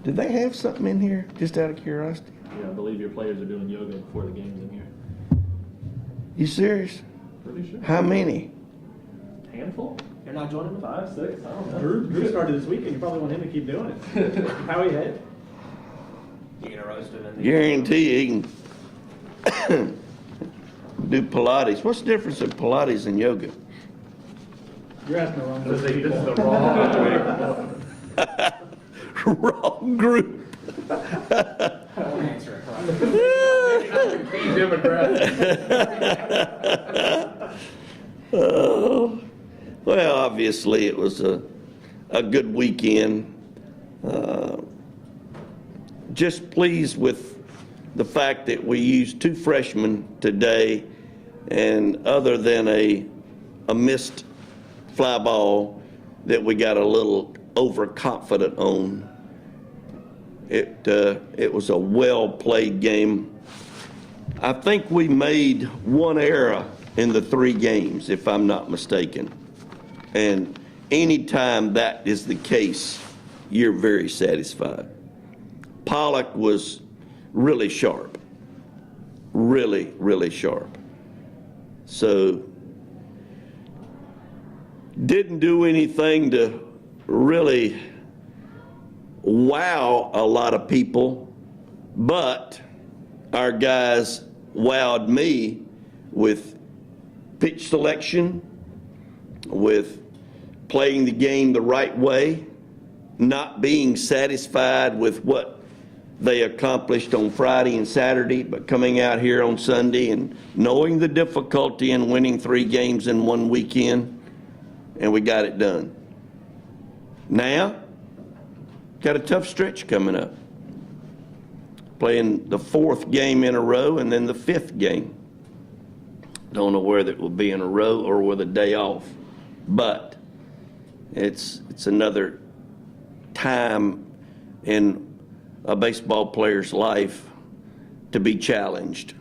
Did they have something in here, just out of curiosity? Yeah, I believe your players are doing yoga before the games in here. You serious? Pretty sure. How many? Handful? You're not joining them? 5, 6, I don't know. Drew started this weekend. You probably want him to keep doing it. How he hit? You gonna roast him in the Guarantee he can do Pilates. What's the difference in Pilates and yoga? You're asking the wrong This person. is the wrong Wrong group. I won't answer it. Democrat. Oh, well, obviously it was a good weekend. Just pleased with the fact that we used 2 freshmen today, and other than a missed fly ball that we got a little overconfident on, it was a well-played game. I think we made 1 error in the 3 games, if I'm not mistaken. And anytime that is the case, you're very satisfied. Pollock was really sharp, really, really sharp. So didn't do anything to really wow a lot of people, but our guys wowed me with pitch selection, with playing the game the right way, not being satisfied with what they accomplished on Friday and Saturday, but coming out here on Sunday and knowing the difficulty in winning 3 games in 1 weekend, and we got it done. Now, got a tough stretch coming up. Playing the 4th game in a row and then the 5th game. Don't know whether it will be in a row or with a day off, but it's another time in a baseball player's life to be challenged.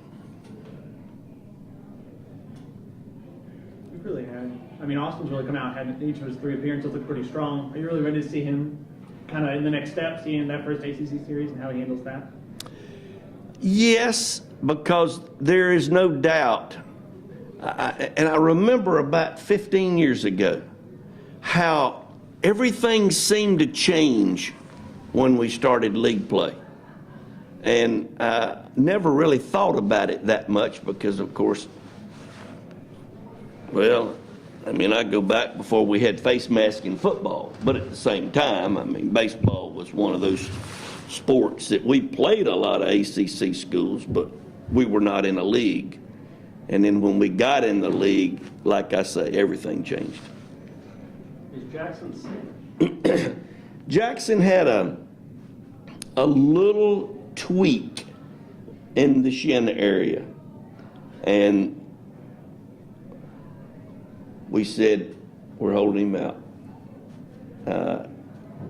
You really had. I mean, Austin's really come out, had each of his 3 appearances look pretty strong. Are you really ready to see him kind of in the next step, seeing that first ACC series and how he handles that? Yes, because there is no doubt, and I remember about 15 years ago, how everything seemed to change when we started league play. And I never really thought about it that much because, of course, well, I mean, I go back before we had face mask in football, but at the same time, I mean, baseball was one of those sports that we played a lot of ACC schools, but we were not in a league. And then when we got in the league, like I say, everything changed. Is Jackson Jackson had a little tweak in the shin area, and we said we're holding him out.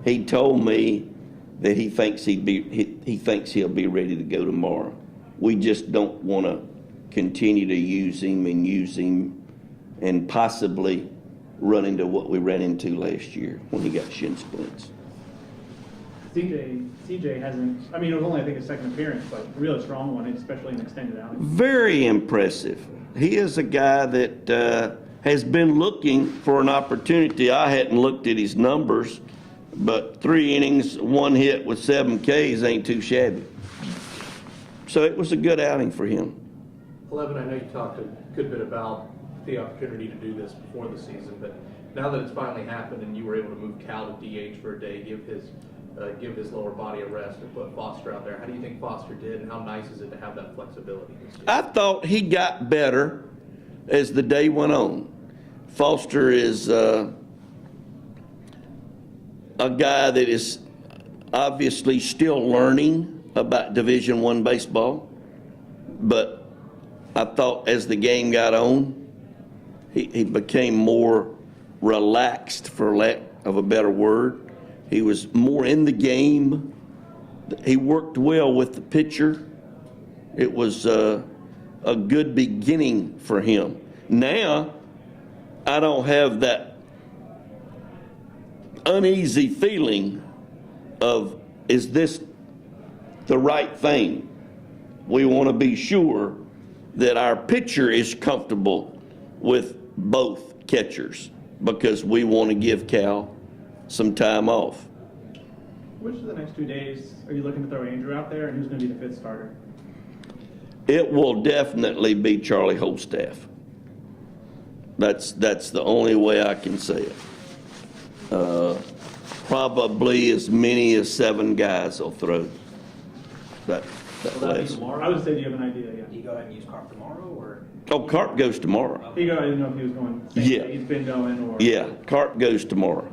He told me that he thinks he'll be ready to go tomorrow. We just don't want to continue to use him and possibly run into what we ran into last year when he got shin splints. CJ hasn't, I mean, it was only, I think, his 2nd appearance, but a really strong one, especially in extended outing. Very impressive. He is a guy that has been looking for an opportunity. I hadn't looked at his numbers, but 3 innings, 1 hit with 7 Ks ain't too shabby. So it was a good outing for him. Levin, I know you talked a good bit about the opportunity to do this before the season, but now that it's finally happened and you were able to move Cal to DH for a day, give his lower body a rest and put Foster out there, how do you think Foster did, and how nice is it to have that flexibility this year? I thought he got better as the day went on. Foster is a guy that is obviously still learning about Division I baseball, but I thought as the game got on, he became more relaxed, for lack of a better word. He was more in the game. He worked well with the pitcher. It was a good beginning for him. Now, I don't have that uneasy feeling of is this the right thing? We want to be sure that our pitcher is comfortable with both catchers because we want to give Cal some time off. Which of the next 2 days are you looking to throw Andrew out there, and who's going to be the fifth starter? It will definitely be Charlie Holstaff. That's the only way I can say it. Probably as many as 7 guys will throw that Will that be last. tomorrow? I would say, do you have an idea? Yeah. Do you go ahead and use Carp tomorrow, or? Oh, Carp goes tomorrow. He go, I didn't know if he was going. Yeah. He's been going, or Yeah, Carp goes tomorrow.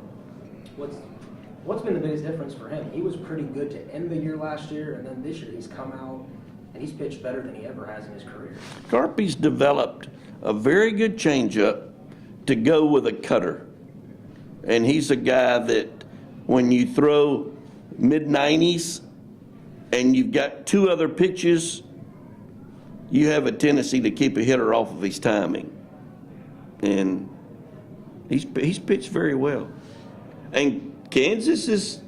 What's been the biggest difference for him? He was pretty good to end the year last year, and then this year he's come out and he's pitched better than he ever has in his career. Carpy's developed a very good changeup to go with a cutter. And he's a guy that when you throw mid-90s and you've got 2 other pitches, you have a tendency to keep a hitter off of his timing. And he's pitched very well. And Kansas is,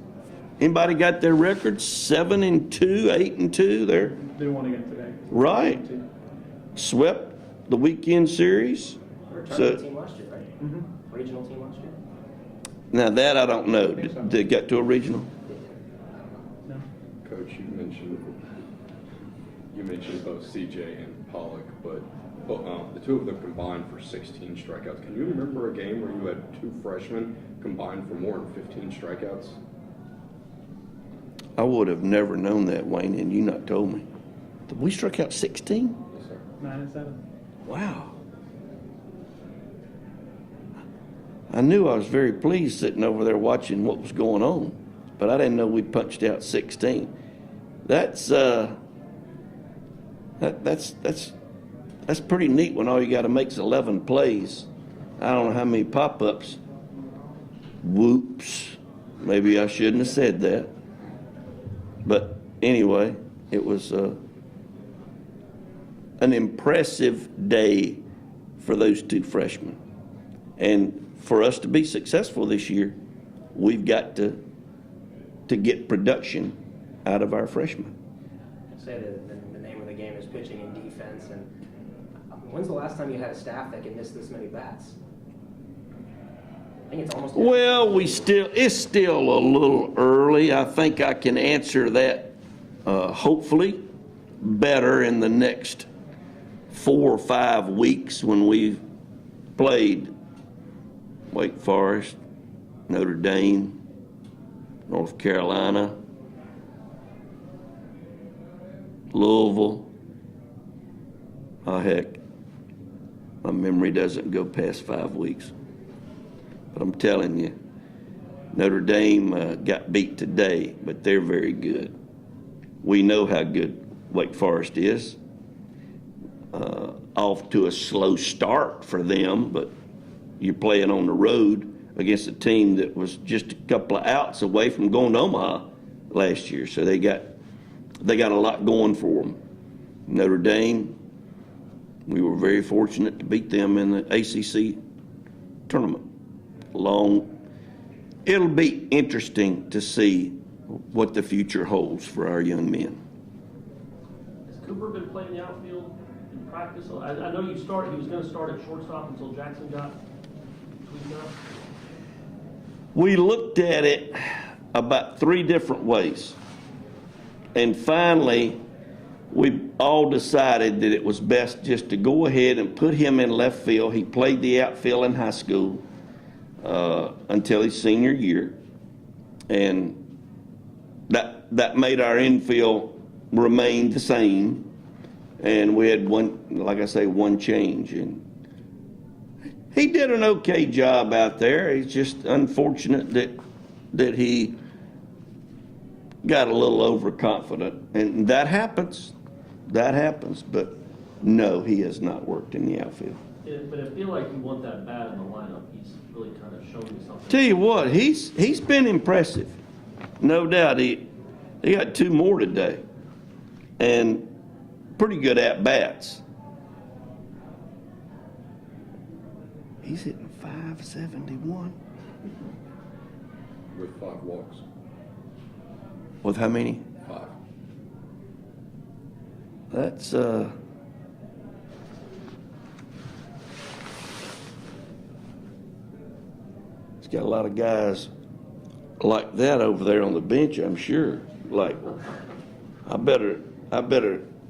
anybody got their records? 7-2, 8-2 there? they won again today. Right. Swept the weekend series. They were a So- tournament team last year, right? Regional team last year. Now that I don't know. think so. Did they get to a regional? No. Coach, you mentioned both CJ and Pollock, but the 2 of them combined for 16 strikeouts. Can you remember a game where you had 2 freshmen combined for more than 15 strikeouts? I would have never known that, Wayne, and you not told me. We struck out 16? Yes, sir. 9 and 7. Wow. I knew I was very pleased sitting over there watching what was going on, but I didn't know we punched out 16. That's pretty neat when all you got to make is 11 plays. I don't know how many pop-ups. Whoops. Maybe I shouldn't have said that. But anyway, it was an impressive day for those 2 freshmen. And for us to be successful this year, we've got to get production out of our freshmen. Say the name of the game is pitching and defense. And when's the last time you had a staff that can miss this many bats? I think it's almost. Well, it's still a little early. I think I can answer that hopefully better in the next 4 or 5 weeks when we've played Wake Forest, Notre Dame, North Carolina, Louisville. Oh, heck, my memory doesn't go past 5 weeks. But I'm telling you, Notre Dame got beat today, but they're very good. We know how good Wake Forest is. Off to a slow start for them, but you're playing on the road against a team that was just a couple of outs away from going to Omaha last year. So they got a lot going for them. Notre Dame, we were very fortunate to beat them in the ACC tournament. It'll be interesting to see what the future holds for our young men. Has Cooper been playing the outfield in practice? I know he was going to start at shortstop until Jackson got tweaked up. We looked at it about 3 different ways. And finally, we all decided that it was best just to go ahead and put him in left field. He played the outfield in high school until his senior year. And that made our infield remain the same. And we had one change. And he did an okay job out there. It's just unfortunate that he got a little overconfident. And that happens. But no, he has not worked in the outfield. Yeah, but I feel like you want that bat in the lineup. He's really kind of shown you something. Tell you what, he's been impressive. No doubt. He got 2 more today. And pretty good at-bats. He's hitting .571. With 5 walks. With how many? 5. That's, it's got a lot of guys like that over there on the bench, I'm sure. Like, I better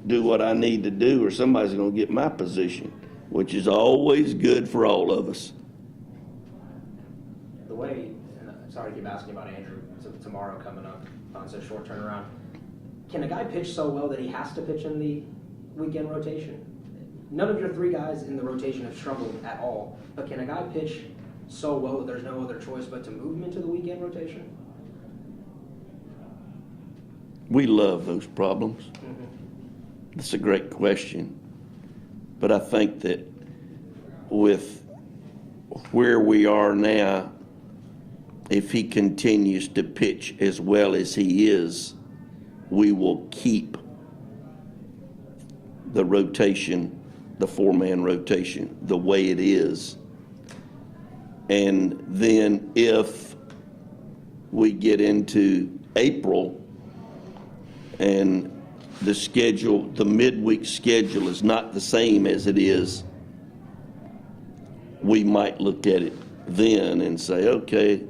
do what I need to do or somebody's gonna get my position, which is always good for all of us. The way, and sorry to keep asking about Andrew, tomorrow coming up on such a short turnaround. Can a guy pitch so well that he has to pitch in the weekend rotation? None of your 3 guys in the rotation have struggled at all, but can a guy pitch so well that there's no other choice but to move him into the weekend rotation? We love those problems. Mm-hmm. That's a great question. But I think that with where we are now, if he continues to pitch as well as he is, we will keep the rotation, the 4-man rotation, the way it is. And then if we get into April and the schedule, the midweek schedule is not the same as it is, we might look at it then and say, okay,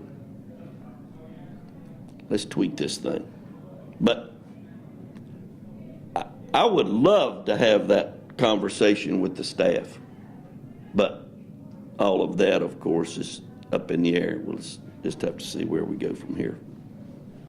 let's tweak this thing. But I would love to have that conversation with the staff. But all of that, of course, is up in the air. We'll just have to see where we go from here.